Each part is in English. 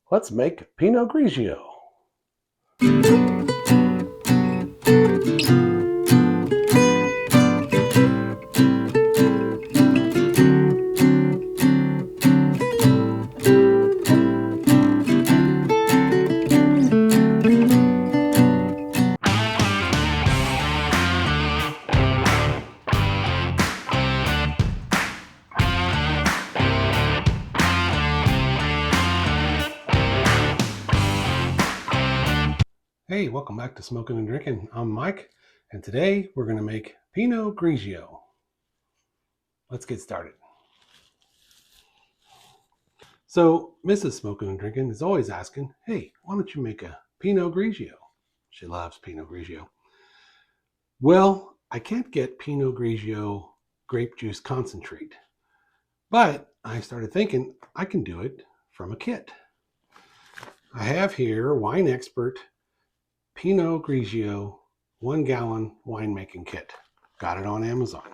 Let's make Pinot Grigio. Hey, welcome back to Smokin' and Drinkin'. I'm Mike, and today we're going to make Pinot Grigio. Let's get started. So, Mrs. Smokin' and Drinkin' is always asking, hey, why don't you make a Pinot Grigio? She loves Pinot Grigio. Well, I can't get Pinot Grigio grape juice concentrate, but I started thinking I can do it from a kit. I have here Wine Expert Pinot Grigio 1 gallon winemaking kit. Got it on Amazon.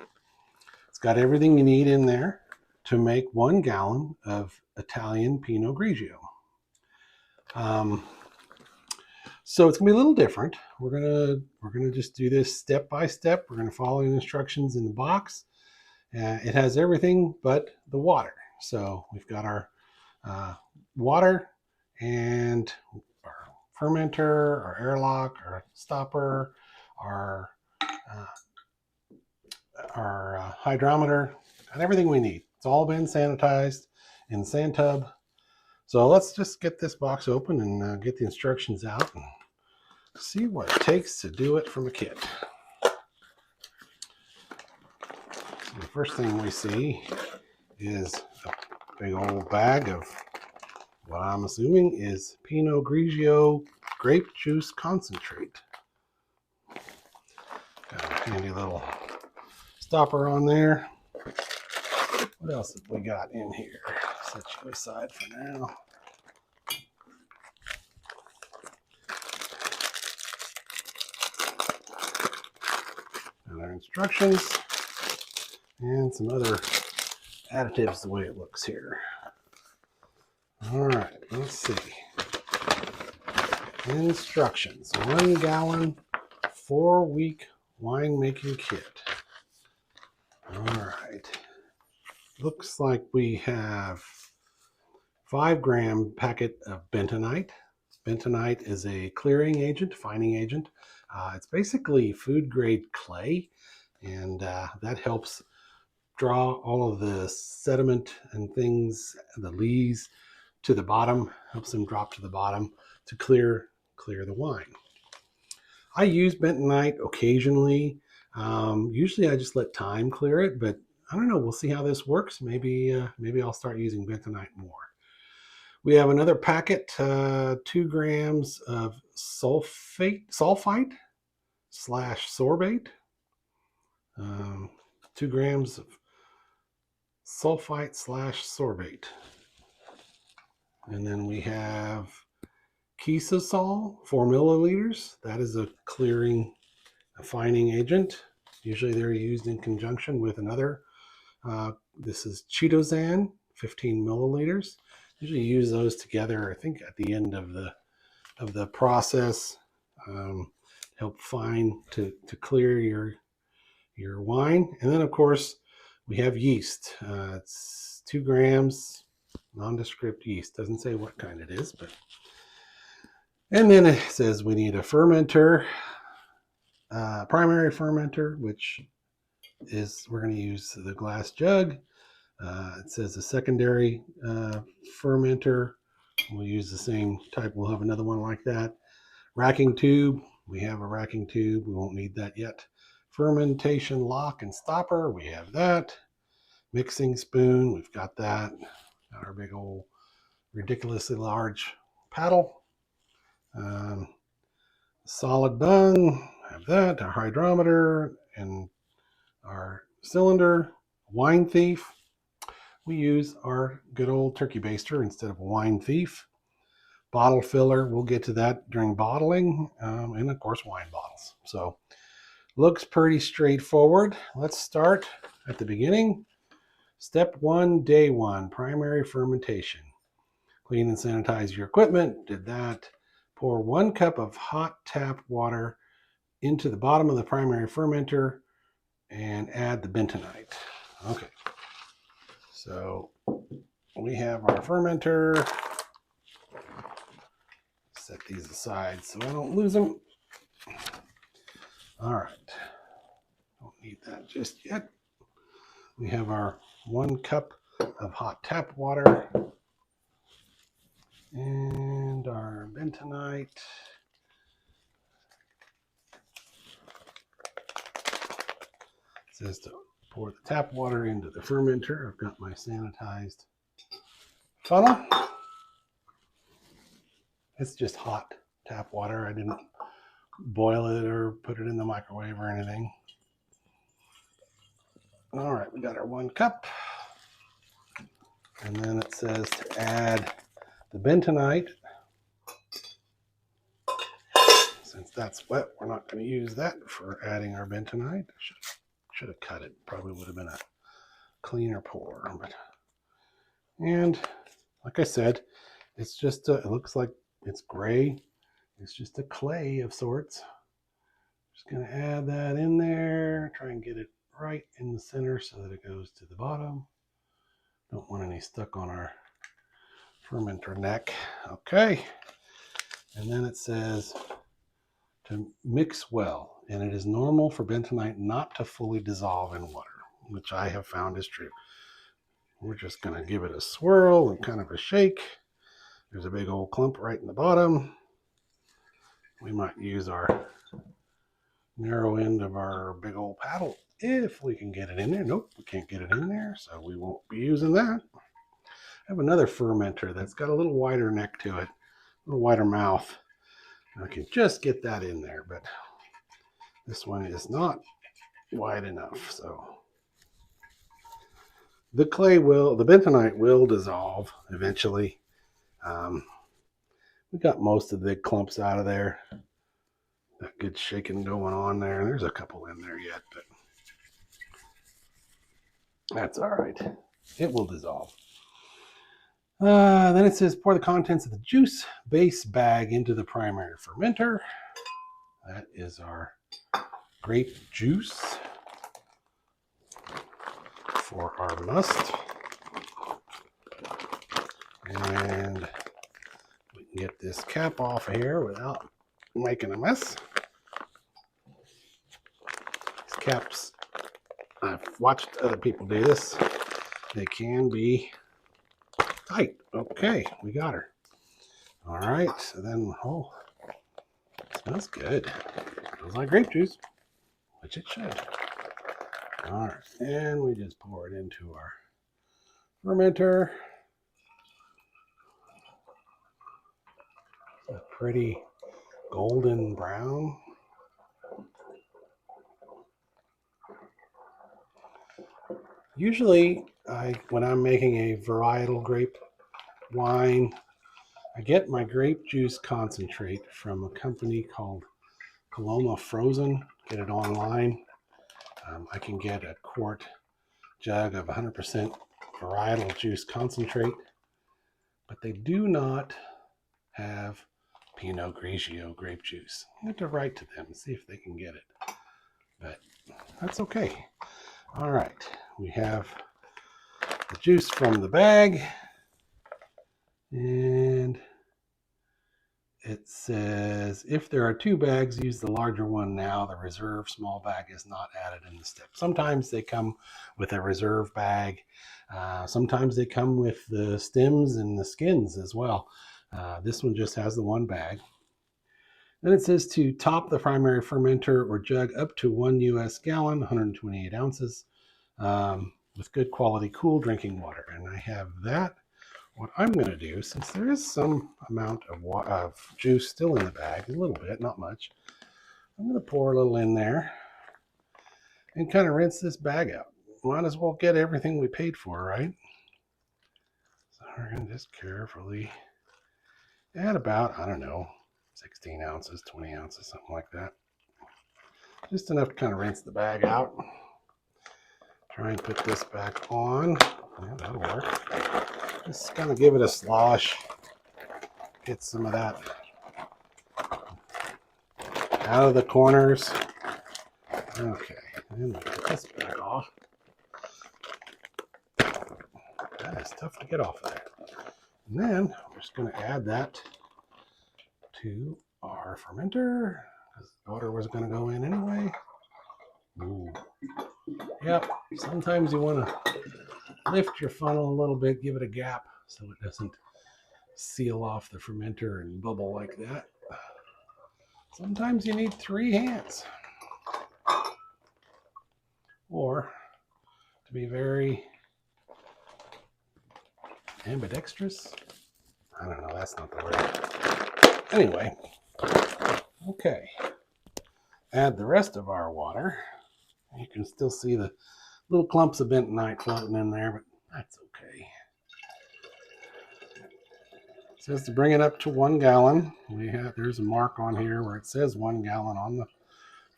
It's got everything you need in there to make 1 gallon of Italian Pinot Grigio. So it's gonna be a little different. We're gonna just do this step by step. We're gonna follow the instructions in the box. It has everything but the water. So we've got our water and our fermenter, our airlock, our stopper, our hydrometer, got everything we need. It's all been sanitized in the sand tub. So let's just get this box open and get the instructions out and see what it takes to do it from a kit. So the first thing we see is a big old bag of what I'm assuming is Pinot Grigio grape juice concentrate. Got a handy little stopper on there. What else have we got in here? Set you aside for now. And our instructions and some other additives the way it looks here. All right, let's see. Instructions: 1 gallon, 4-week winemaking kit. All right. Looks like we have 5-gram packet of bentonite. Bentonite is a clearing agent, fining agent. It's basically food grade clay, and that helps draw all of the sediment and things, the lees, to the bottom, helps them drop to the bottom to clear the wine. I use bentonite occasionally. Usually I just let time clear it, but I don't know. We'll see how this works. Maybe I'll start using bentonite more. We have another packet, 2 grams of sulfite / sorbate. 2 grams of sulfite / sorbate. And then we have Chitosan, 4 milliliters. That is a clearing, a fining agent. Usually they're used in conjunction with another. This is Chitosan, 15 milliliters. Usually use those together, I think, at the end of the process. Help fine to clear your wine. And then, of course, we have yeast. It's 2 grams. Nondescript yeast. Doesn't say what kind it is, but. And then it says we need a fermenter, primary fermenter, which is, we're going to use the glass jug. It says a secondary fermenter. We'll use the same type. We'll have another one like that. Racking tube. We have a racking tube. We won't need that yet. Fermentation lock and stopper. We have that. Mixing spoon. We've got that. Got our big old ridiculously large paddle. Solid bung. Have that. Our hydrometer and our cylinder. Wine thief. We use our good old turkey baster instead of a wine thief. Bottle filler, we'll get to that during bottling, and of course wine bottles. So looks pretty straightforward. Let's start at the beginning. Step 1, day 1, primary fermentation. Clean and sanitize your equipment. Did that. Pour 1 cup of hot tap water into the bottom of the primary fermenter and add the bentonite. Okay. So we have our fermenter. Set these aside so I don't lose them. All right. Don't need that just yet. We have our 1 cup of hot tap water and our bentonite. It says to pour the tap water into the fermenter. I've got my sanitized funnel. It's just hot tap water. I didn't boil it or put it in the microwave or anything. All right, we got our 1 cup. And then it says to add the bentonite. Since that's wet, we're not going to use that for adding our bentonite. Should have cut it. Probably would have been a cleaner pour. And like I said, it's just it looks like it's gray. It's just a clay of sorts. Just going to add that in there. Try and get it right in the center so that it goes to the bottom. Don't want any stuck on our fermenter neck. Okay. And then it says to mix well. And it is normal for bentonite not to fully dissolve in water, which I have found is true. We're just going to give it a swirl and kind of a shake. There's a big old clump right in the bottom. We might use our narrow end of our big old paddle if we can get it in there. Nope, we can't get it in there, so we won't be using that. I have another fermenter that's got a little wider neck to it, a little wider mouth. I can just get that in there, but this one is not wide enough, so the bentonite will dissolve eventually. We got most of the big clumps out of there. That good shaking going on there. There's a couple in there yet, but that's all right. It will dissolve. Then it says pour the contents of the juice base bag into the primary fermenter. That is our grape juice for our must. And we can get this cap off here without making a mess. These caps, I've watched other people do this. They can be tight. Okay, we got her. All right, so then, oh, it smells good. Smells like grape juice, which it should. All right, and we just pour it into our fermenter. A pretty golden brown. Usually, when I'm making a varietal grape wine, I get my grape juice concentrate from a company called Coloma Frozen. Get it online. I can get a quart jug of 100% varietal juice concentrate, but they do not have Pinot Grigio grape juice. I have to write to them and see if they can get it, but that's okay. All right, we have the juice from the bag, and it says if there are 2 bags, use the larger one now. The reserve small bag is not added in the step. Sometimes they come with a reserve bag. Sometimes they come with the stems and the skins as well. This one just has the 1 bag. Then it says to top the primary fermenter or jug up to 1 US gallon, 128 ounces, with good quality cool drinking water. And I have that. What I'm going to do, since there is some amount of juice still in the bag, a little bit, not much, I'm going to pour a little in there and kind of rinse this bag out. Might as well get everything we paid for, right? So we're going to just carefully add about, I don't know, 16 ounces, 20 ounces, something like that. Just enough to kind of rinse the bag out. Try and put this back on. Yeah, that'll work. Just kind of give it a slosh. get some of that out of the corners. Okay, and get this back off. That is tough to get off of there. And then we're just going to add that to our fermenter, because the water was going to go in anyway. Ooh. Yep, sometimes you want to lift your funnel a little bit, give it a gap so it doesn't seal off the fermenter and bubble like that. Sometimes you need 3 hands. Or, to be very ambidextrous, I don't know, that's not the word. Anyway, okay. Add the rest of our water. You can still see the little clumps of bentonite floating in there, but that's okay. It says to bring it up to 1 gallon. There's a mark on here where it says 1 gallon on the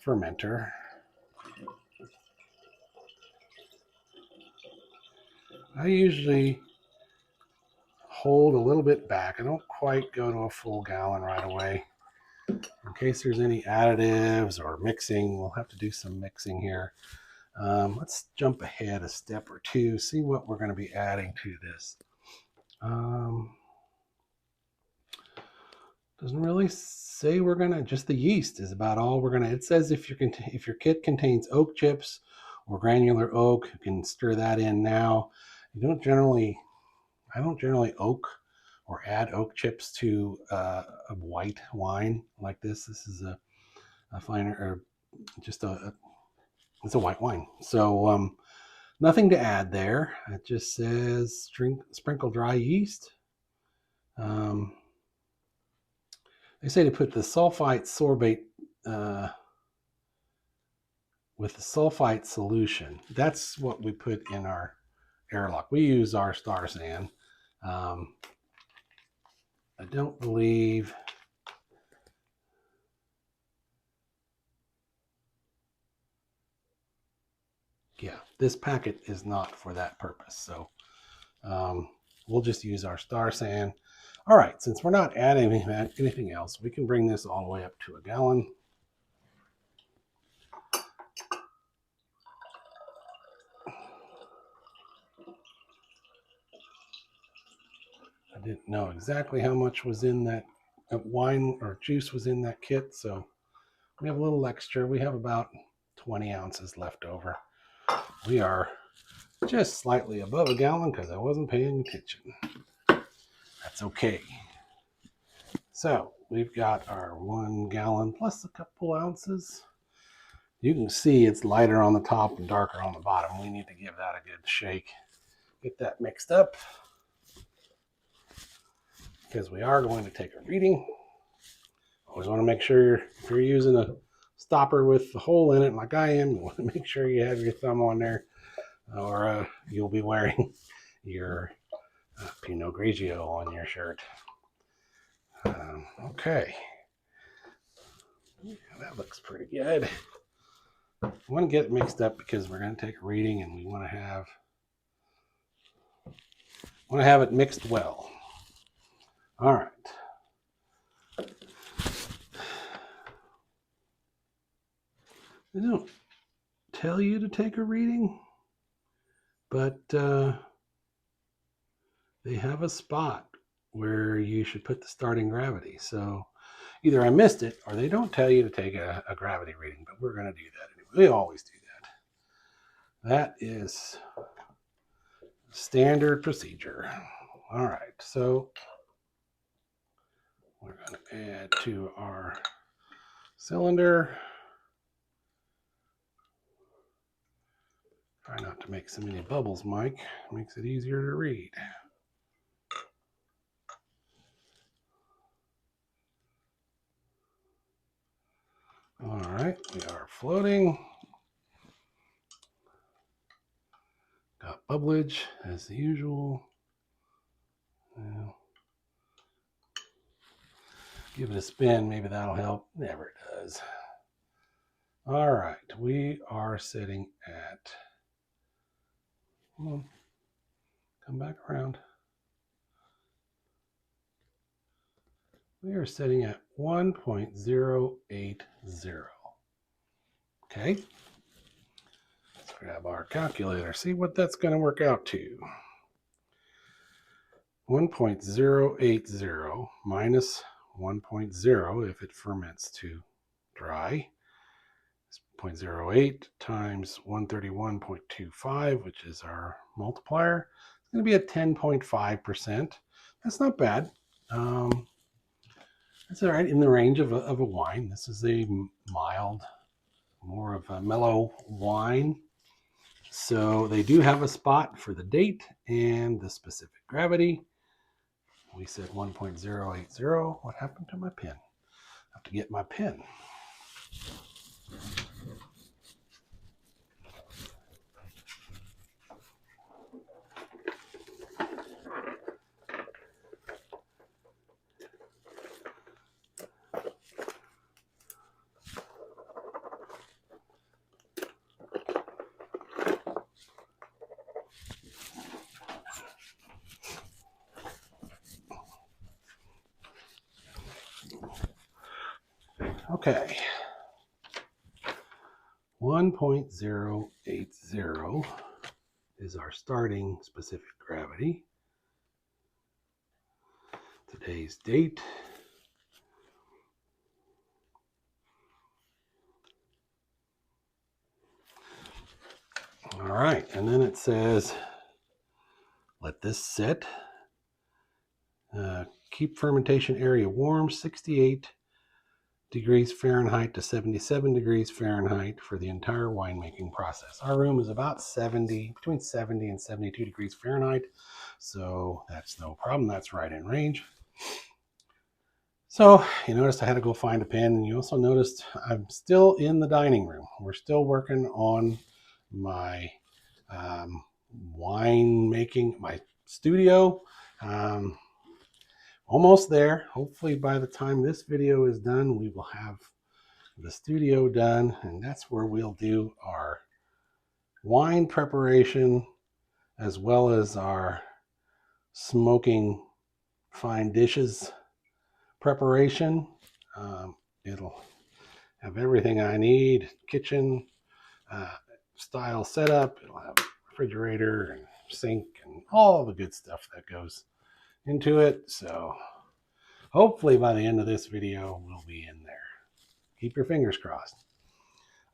fermenter. I usually hold a little bit back. I don't quite go to a full gallon right away. In case there's any additives or mixing, we'll have to do some mixing here. Let's jump ahead a step or two, see what we're going to be adding to this. Doesn't really say we're going to, just the yeast is about all we're going to. It says if your kit contains oak chips or granular oak, you can stir that in now. I don't generally oak or add oak chips to a white wine like this. This is a finer, or just it's a white wine. So nothing to add there. It just says sprinkle dry yeast. They say to put the sulfite sorbate with the sulfite solution. That's what we put in our airlock. We use our Chitosan. I don't believe this packet is not for that purpose. So we'll just use our Chitosan. All right, since we're not adding anything else, we can bring this all the way up to 1 gallon. I didn't know exactly how much was in that wine or juice was in that kit, so we have a little extra. We have about 20 ounces left over. We are just slightly above 1 gallon because I wasn't paying attention. That's okay. So we've got our 1 gallon plus a couple ounces. You can see it's lighter on the top and darker on the bottom. We need to give that a good shake. Get that mixed up, because we are going to take a reading. Always want to make sure if you're using a stopper with the hole in it like I am, you want to make sure you have your thumb on there, or you'll be wearing your Pinot Grigio on your shirt. Okay, that looks pretty good. I want to get it mixed up because we're going to take a reading and we want to have it mixed well. All right. They don't tell you to take a reading, but they have a spot where you should put the starting gravity. So either I missed it or they don't tell you to take a gravity reading, but we're going to do that anyway. We always do that. That is standard procedure. All right, so we're going to add to our cylinder. Try not to make so many bubbles, Mike. Makes it easier to read. All right, we are floating. Got bubblage as usual. Well, give it a spin, maybe that'll help. Never does. All right, we are sitting at, come back around. We are sitting at 1.080. Okay. Let's grab our calculator, see what that's going to work out to. 1.080 minus 1.0 if it ferments to dry. 0.08 times 131.25, which is our multiplier. It's going to be at 10.5%. That's not bad. That's all right, in the range of a wine. This is a mild, more of a mellow wine. So they do have a spot for the date and the specific gravity. We said 1.080. What happened to my pen? I have to get my pen. Okay. 1.080 is our starting specific gravity. Today's date. All right, and then it says, let this sit. Keep fermentation area warm, 68 degrees Fahrenheit to 77 degrees Fahrenheit for the entire winemaking process. Our room is about between 70 and 72 degrees Fahrenheit, so that's no problem. That's right in range. So you noticed I had to go find a pen, and you also noticed I'm still in the dining room. We're still working on my wine making, my studio. Almost there. Hopefully by the time this video is done, we will have the studio done, and that's where we'll do our wine preparation as well as our smoking fine dishes preparation. It'll have everything I need, kitchen style setup. It'll have refrigerator and sink and all the good stuff that goes into it. So hopefully by the end of this video, we'll be in there. Keep your fingers crossed.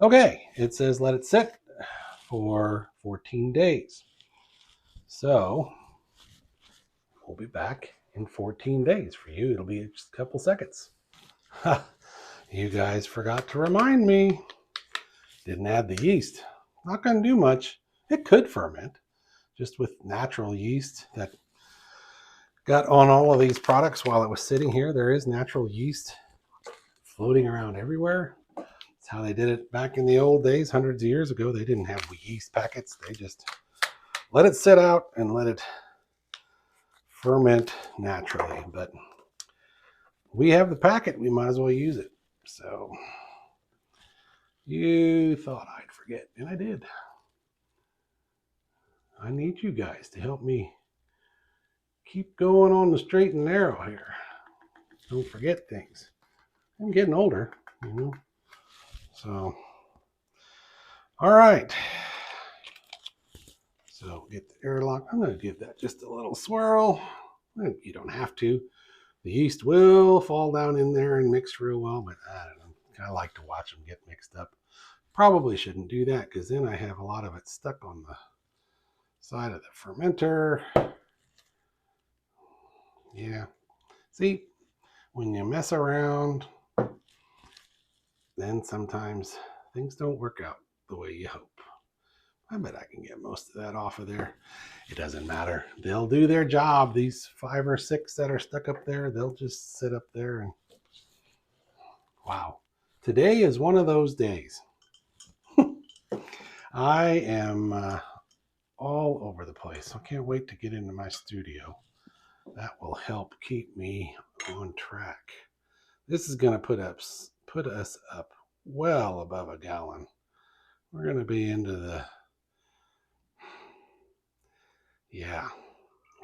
Okay, it says let it sit for 14 days. So we'll be back in 14 days. For you, it'll be just a couple seconds. You guys forgot to remind me. Didn't add the yeast. Not going to do much. It could ferment just with natural yeast that got on all of these products while it was sitting here. There is natural yeast floating around everywhere. That's how they did it back in the old days, hundreds of years ago. They didn't have yeast packets. They just let it sit out and let it ferment naturally. But we have the packet. We might as well use it. So you thought I'd forget, and I did. I need you guys to help me keep going on the straight and narrow here. Don't forget things. I'm getting older, you know. So, all right. So get the airlock. I'm going to give that just a little swirl. You don't have to. The yeast will fall down in there and mix real well, but I don't know. I like to watch them get mixed up. Probably shouldn't do that because then I have a lot of it stuck on the side of the fermenter. Yeah. See, when you mess around, then sometimes things don't work out the way you hope. I bet I can get most of that off of there. It doesn't matter. They'll do their job. These 5 or 6 that are stuck up there, they'll just sit up there and wow. Today is one of those days. I am all over the place. I can't wait to get into my studio. That will help keep me on track. This is going to put us up well above a gallon. We're going to be into the, yeah,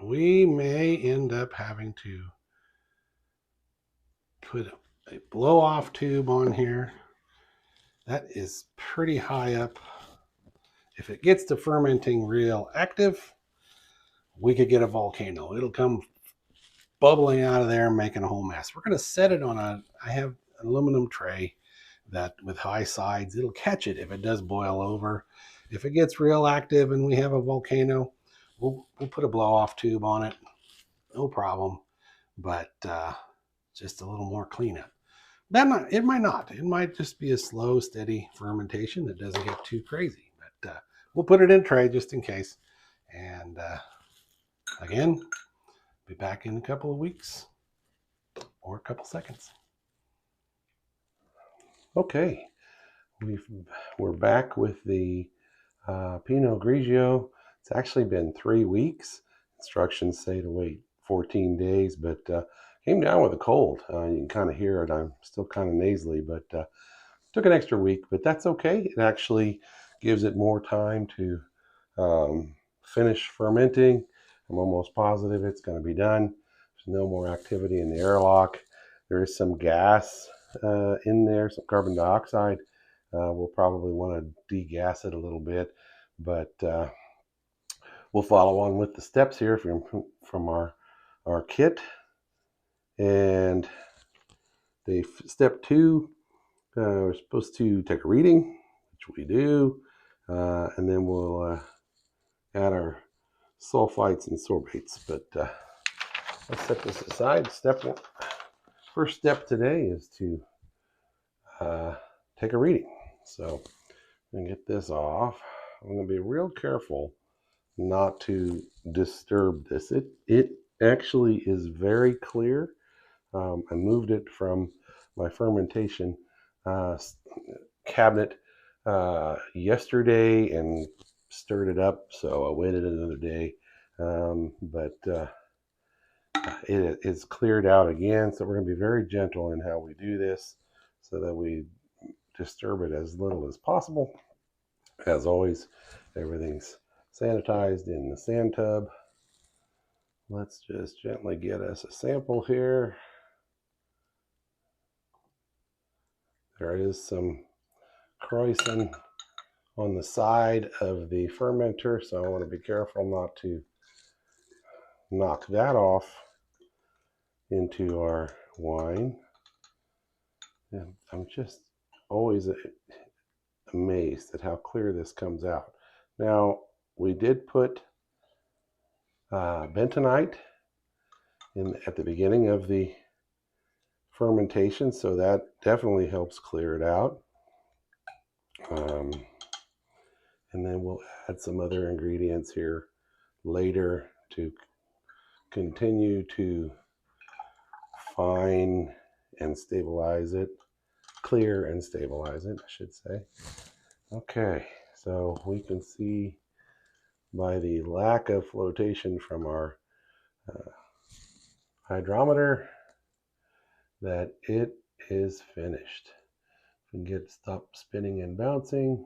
we may end up having to put a blow off tube on here. That is pretty high up. If it gets to fermenting real active, we could get a volcano. It'll come bubbling out of there and making a whole mess. We're going to set it on I have an aluminum tray that with high sides, it'll catch it if it does boil over. If it gets real active and we have a volcano, we'll put a blow off tube on it. No problem. But just a little more cleanup. It might not. It might just be a slow, steady fermentation that doesn't get too crazy. But we'll put it in a tray just in case. And again, be back in a couple of weeks or a couple seconds. Okay, we're back with the Pinot Grigio. It's actually been 3 weeks. Instructions say to wait 14 days, but came down with a cold. You can kind of hear it. I'm still kind of nasally, but took an extra week, but that's okay. It actually gives it more time to finish fermenting. I'm almost positive it's going to be done. There's no more activity in the airlock. There is some gas in there, some carbon dioxide. We'll probably want to degas it a little bit, but we'll follow on with the steps here from our kit. And step 2, we're supposed to take a reading, which we do, and then we'll add our sulfites and sorbates. But let's set this aside. First step today is to take a reading. So I'm going to get this off. I'm going to be real careful not to disturb this. It actually is very clear. I moved it from my fermentation cabinet yesterday and stirred it up, so I waited another day. But it is cleared out again, so we're going to be very gentle in how we do this so that we disturb it as little as possible. As always, everything's sanitized in the sand tub. Let's just gently get us a sample here. There is some Chitosan on the side of the fermenter, so I want to be careful not to knock that off into our wine. And I'm just always amazed at how clear this comes out. Now, we did put bentonite at the beginning of the fermentation, so that definitely helps clear it out. And then we'll add some other ingredients here later to continue to fine and stabilize it, clear and stabilize it, I should say. Okay, so we can see by the lack of flotation from our hydrometer that it is finished. We can stop spinning and bouncing.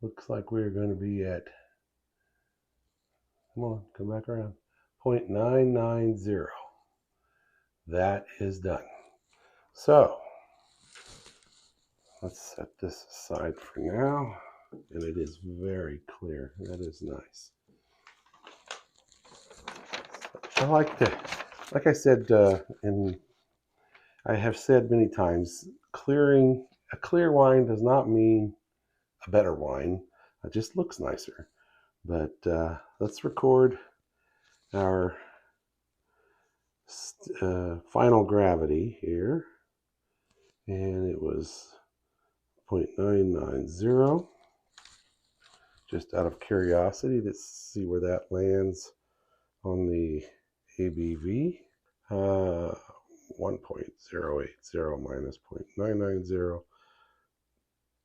Looks like we're going to be at, come on, come back around, 0.990. That is done. So let's set this aside for now. And it is very clear. That is nice. I like I said, and I have said many times, a clear wine does not mean a better wine. It just looks nicer. But let's record our final gravity here. And it was 0.990. Just out of curiosity, let's see where that lands on the ABV. 1.080 minus 0.990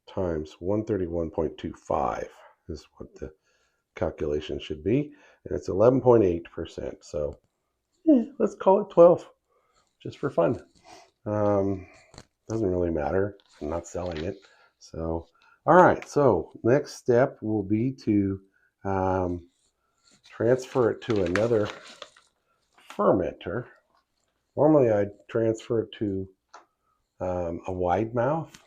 times 131.25 is what the calculation should be. And it's 11.8%. So let's call it 12, just for fun. Doesn't really matter. I'm not selling it. So, all right. So next step will be to transfer it to another fermenter. Normally I'd transfer it to a wide mouth,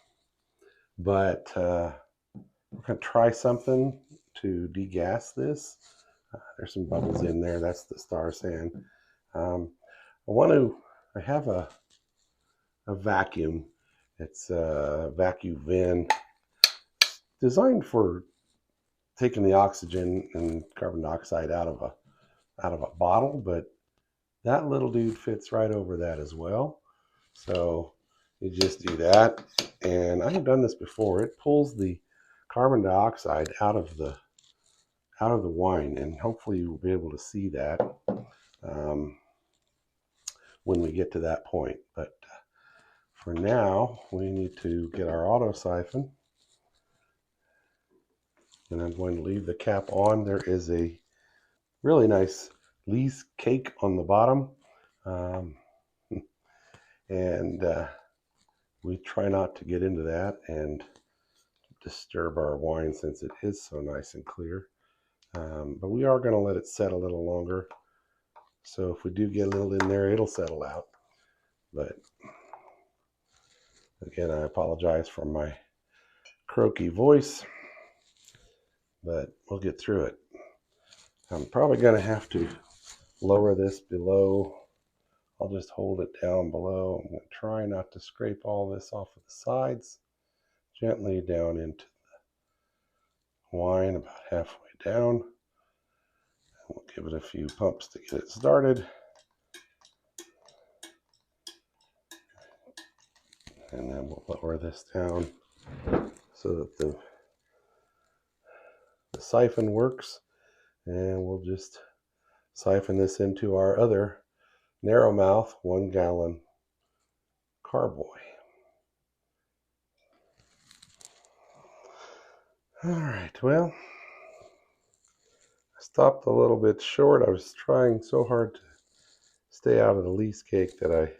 but we're going to try something to degas this. There's some bubbles in there. That's the star sand. I have a vacuum. It's a VacuVin designed for taking the oxygen and carbon dioxide out of a bottle, but that little dude fits right over that as well. So you just do that, and I have done this before. It pulls the carbon dioxide out of the wine, and hopefully you'll be able to see that when we get to that point. But for now, we need to get our auto siphon, and I'm going to leave the cap on. There is a really nice Yeast cake on the bottom, and we try not to get into that and disturb our wine since it is so nice and clear. But we are going to let it set a little longer. So if we do get a little in there, it'll settle out. But again, I apologize for my croaky voice, but we'll get through it. I'm probably going to have to lower this below. I'll just hold it down below. I'm going to try not to scrape all this off of the sides. Gently down into the wine, about halfway down. We'll give it a few pumps to get it started. And then we'll lower this down so that the siphon works. And we'll just siphon this into our other narrow mouth 1 gallon carboy. All right, well, I stopped a little bit short. I was trying so hard to stay out of the Yeast cake that I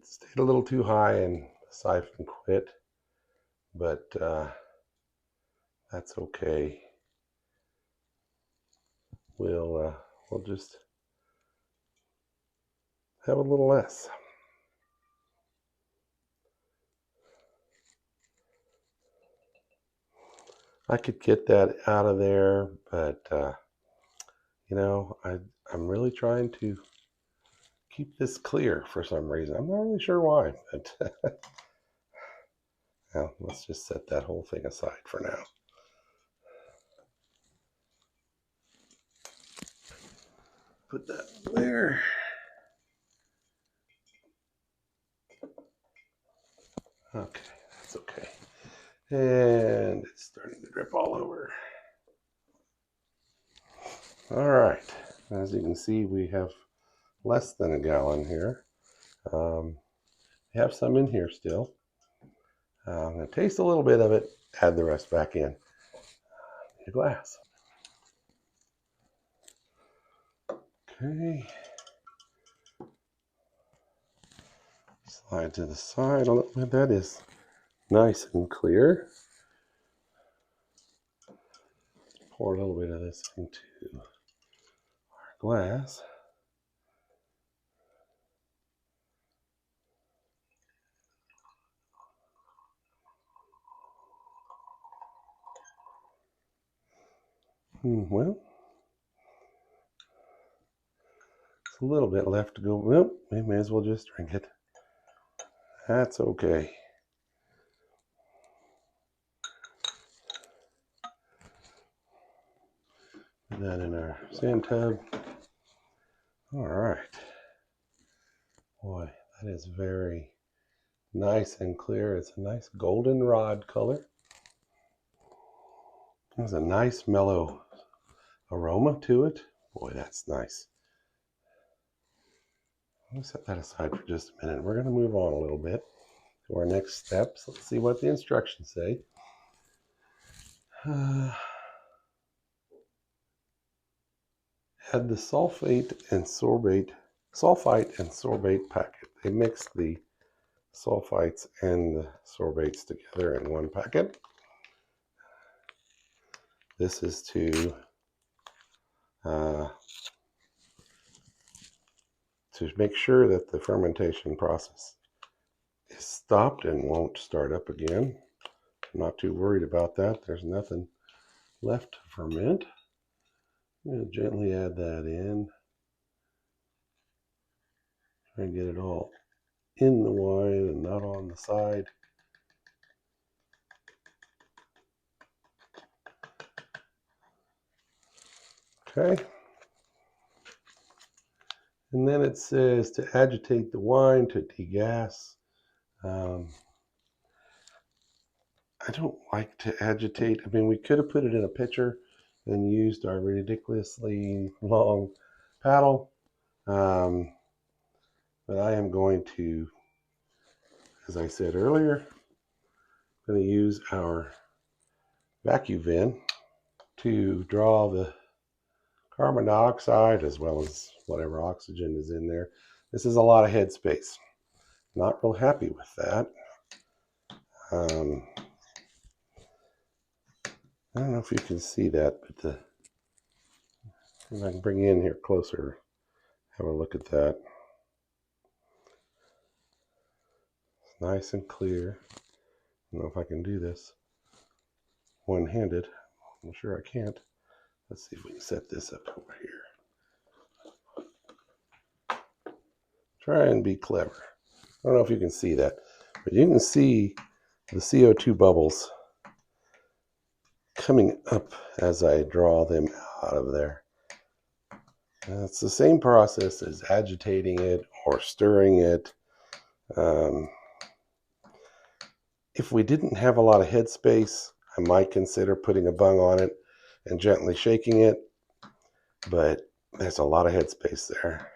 stayed a little too high and the siphon quit. But that's okay. We'll just have a little less. I could get that out of there, but you know, I'm really trying to keep this clear for some reason. I'm not really sure why, but well, let's just set that whole thing aside for now. Put that there. Okay, that's okay. And it's starting to drip all over. All right, as you can see, we have less than a gallon here. We have some in here still. I'm going to taste a little bit of it, add the rest back in. Need a glass. Okay. Slide to the side. Oh, that is nice and clear. Pour a little bit of this into our glass. Well, it's a little bit left to go. Well, we may as well just drink it. That's okay. Put that in our sand tub. All right. Boy, that is very nice and clear. It's a nice goldenrod color. There's a nice mellow aroma to it. Boy, that's nice. Let me set that aside for just a minute. We're going to move on a little bit to our next steps. Let's see what the instructions say. Add the sulfite and sorbate packet. They mix the sulfites and the sorbates together in one packet. This is to to make sure that the fermentation process is stopped and won't start up again. I'm not too worried about that. There's nothing left to ferment. I'm going to gently add that in. Try and get it all in the wine and not on the side. Okay. And then it says to agitate the wine to degas. I don't like to agitate. I mean, we could have put it in a pitcher and used our ridiculously long paddle. But I am going to, as I said earlier, going to use our VacuVin to draw the carbon dioxide as well as whatever oxygen is in there. This is a lot of headspace. Not real happy with that. I don't know if you can see that, but if I can bring you in here closer, have a look at that. It's nice and clear. I don't know if I can do this one-handed. I'm sure I can't. Let's see if we can set this up over here. Try and be clever. I don't know if you can see that, but you can see the CO2 bubbles coming up as I draw them out of there. It's the same process as agitating it or stirring it. If we didn't have a lot of headspace, I might consider putting a bung on it and gently shaking it, but there's a lot of headspace there.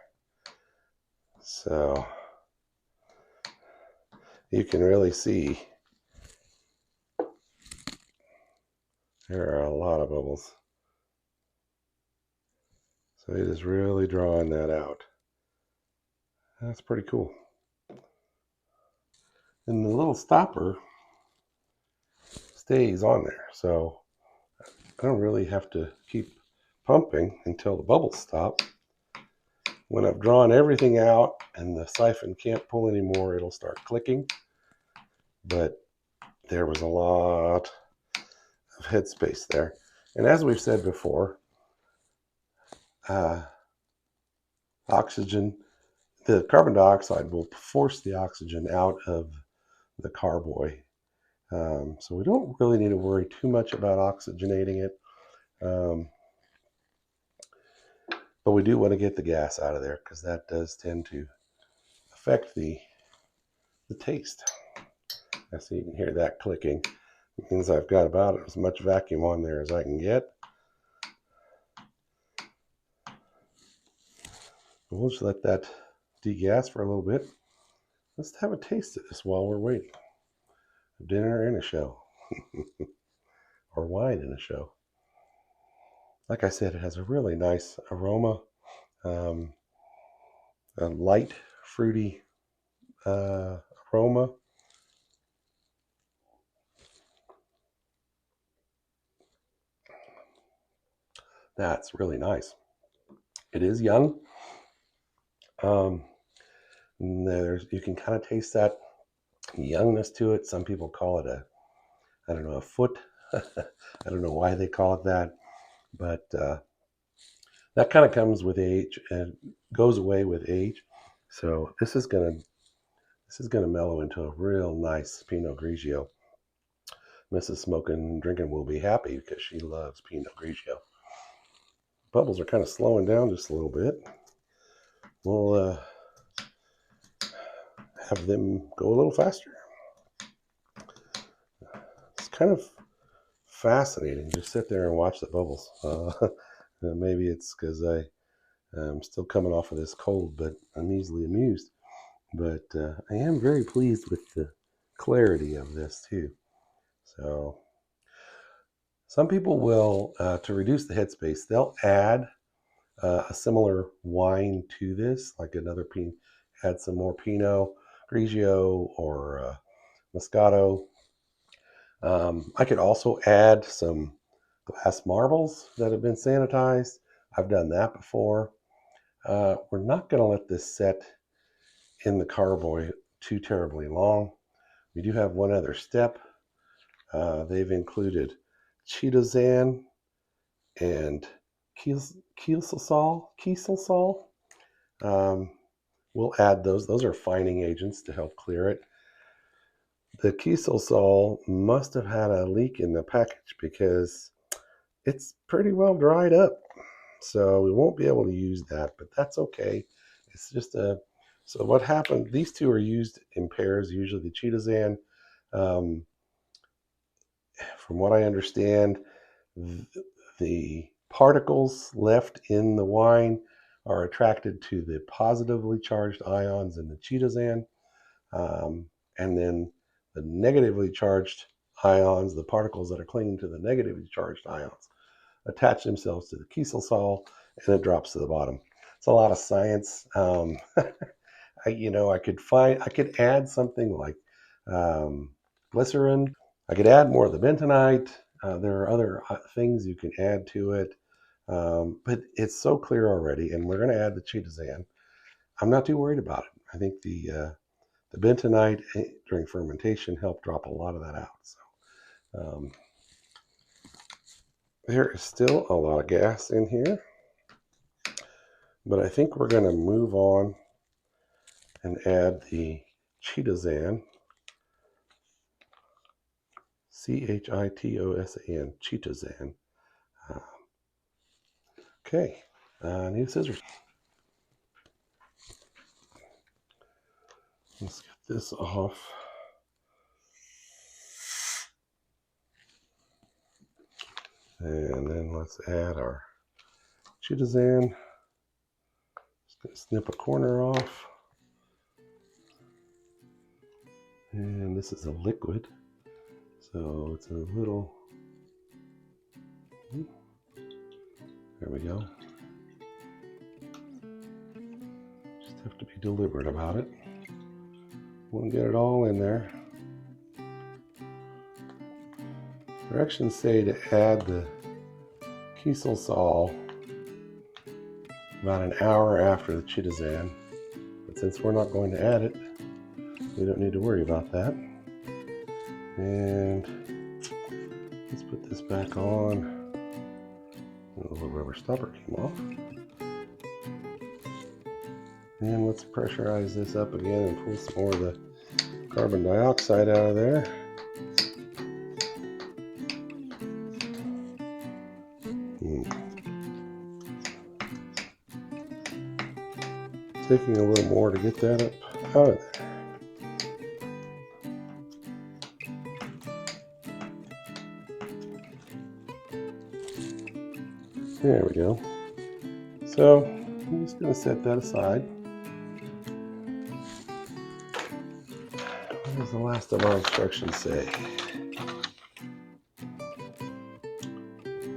So you can really see there are a lot of bubbles. So it is really drawing that out. That's pretty cool. And the little stopper stays on there, so I don't really have to keep pumping until the bubbles stop. When I've drawn everything out and the siphon can't pull anymore, it'll start clicking. But there was a lot of headspace there. And as we've said before, oxygen, the carbon dioxide will force the oxygen out of the carboy. So we don't really need to worry too much about oxygenating it. But we do want to get the gas out of there because that does tend to affect the taste. So you can hear that clicking. It means I've got about as much vacuum on there as I can get. We'll just let that degas for a little bit. Let's have a taste of this while we're waiting. Dinner and a show. Or wine in a show. Like I said, it has a really nice aroma. A light, fruity aroma. That's really nice. It is young. You can kind of taste that youngness to it. Some people call it a foot. I don't know why they call it that, but that kind of comes with age and goes away with age. So this is gonna mellow into a real nice Pinot Grigio. Mrs. Smokin Drinkin will be happy because she loves Pinot Grigio. Bubbles are kind of slowing down just a little bit. We'll have them go a little faster. It's kind of fascinating. Just sit there and watch the bubbles. Maybe it's because I'm still coming off of this cold, but I'm easily amused. But I am very pleased with the clarity of this too. So some people will, to reduce the headspace, they'll add a similar wine to this, like another add some more Pinot Grigio or Moscato. I could also add some glass marbles that have been sanitized. I've done that before. We're not going to let this set in the carboy too terribly long. We do have one other step. They've included Chitosan and Kieselsaal. We'll add those. Those are fining agents to help clear it. The Kieselsaal must have had a leak in the package because it's pretty well dried up. So we won't be able to use that, but that's okay. It's just a... So what happened, these two are used in pairs, usually the Chitosan. From what I understand, the particles left in the wine are attracted to the positively charged ions in the Chitosan, and then the negatively charged ions, the particles that are clinging to the negatively charged ions, attach themselves to the Kieselsaal, and it drops to the bottom. It's a lot of science. I could add something like glycerin. I could add more of the bentonite. There are other things you can add to it, but it's so clear already, and we're going to add the Chitosan. I'm not too worried about it. I think the bentonite during fermentation helped drop a lot of that out. So there is still a lot of gas in here, but I think we're going to move on and add the Chitosan. Chitosan, Chitosan. Okay, need scissors. Let's get this off. And then let's add our Chitosan. Just gonna snip a corner off. And this is a liquid, so it's a little... There we go. Just have to be deliberate about it. Won't get it all in there. Directions say to add the Kieselsaal about an hour after the Chitosan, but since we're not going to add it, we don't need to worry about that. And let's put this back on. A little rubber stopper came off. And let's pressurize this up again and pull some more of the carbon dioxide out of there. Taking a little more to get that up out of there. There we go. So I'm just going to set that aside. What does the last of our instructions say?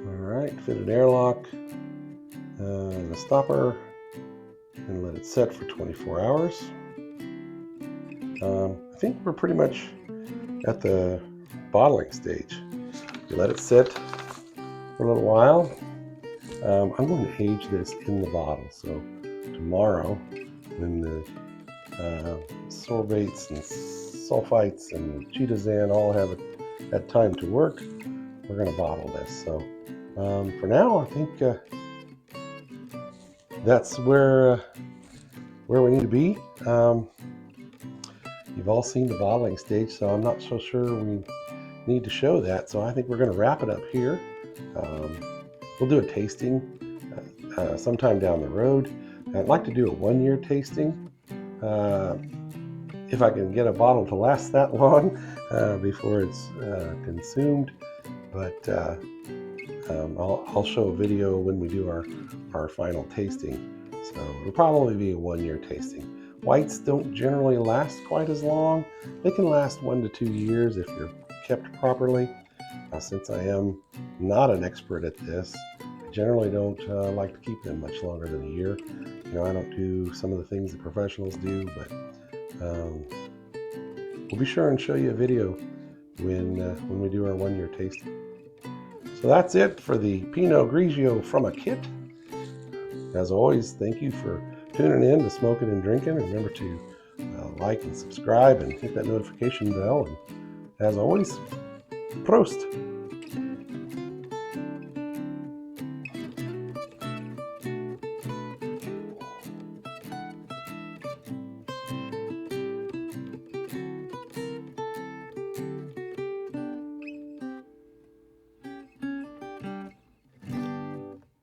Alright, fit an airlock and a stopper and let it set for 24 hours. I think we're pretty much at the bottling stage. You let it sit for a little while. I'm going to age this in the bottle, so tomorrow when the sorbates and sulfites and Chitosan all have had time to work, we're going to bottle this. So for now, I think that's where we need to be. You've all seen the bottling stage, so I'm not so sure we need to show that. So I think we're going to wrap it up here. We'll do a tasting sometime down the road. I'd like to do a 1-year tasting. If I can get a bottle to last that long before it's consumed. But I'll show a video when we do our final tasting. So it'll probably be a 1-year tasting. Whites don't generally last quite as long. They can last 1 to 2 years if they're kept properly. Since I am not an expert at this, I generally don't like to keep them much longer than a year. You know, I don't do some of the things that professionals do, but we'll be sure and show you a video when we do our 1-year tasting. So that's it for the Pinot Grigio from a kit. As always, thank you for tuning in to Smokin and Drinkin. Remember to like and subscribe and hit that notification bell. And as always, Prost!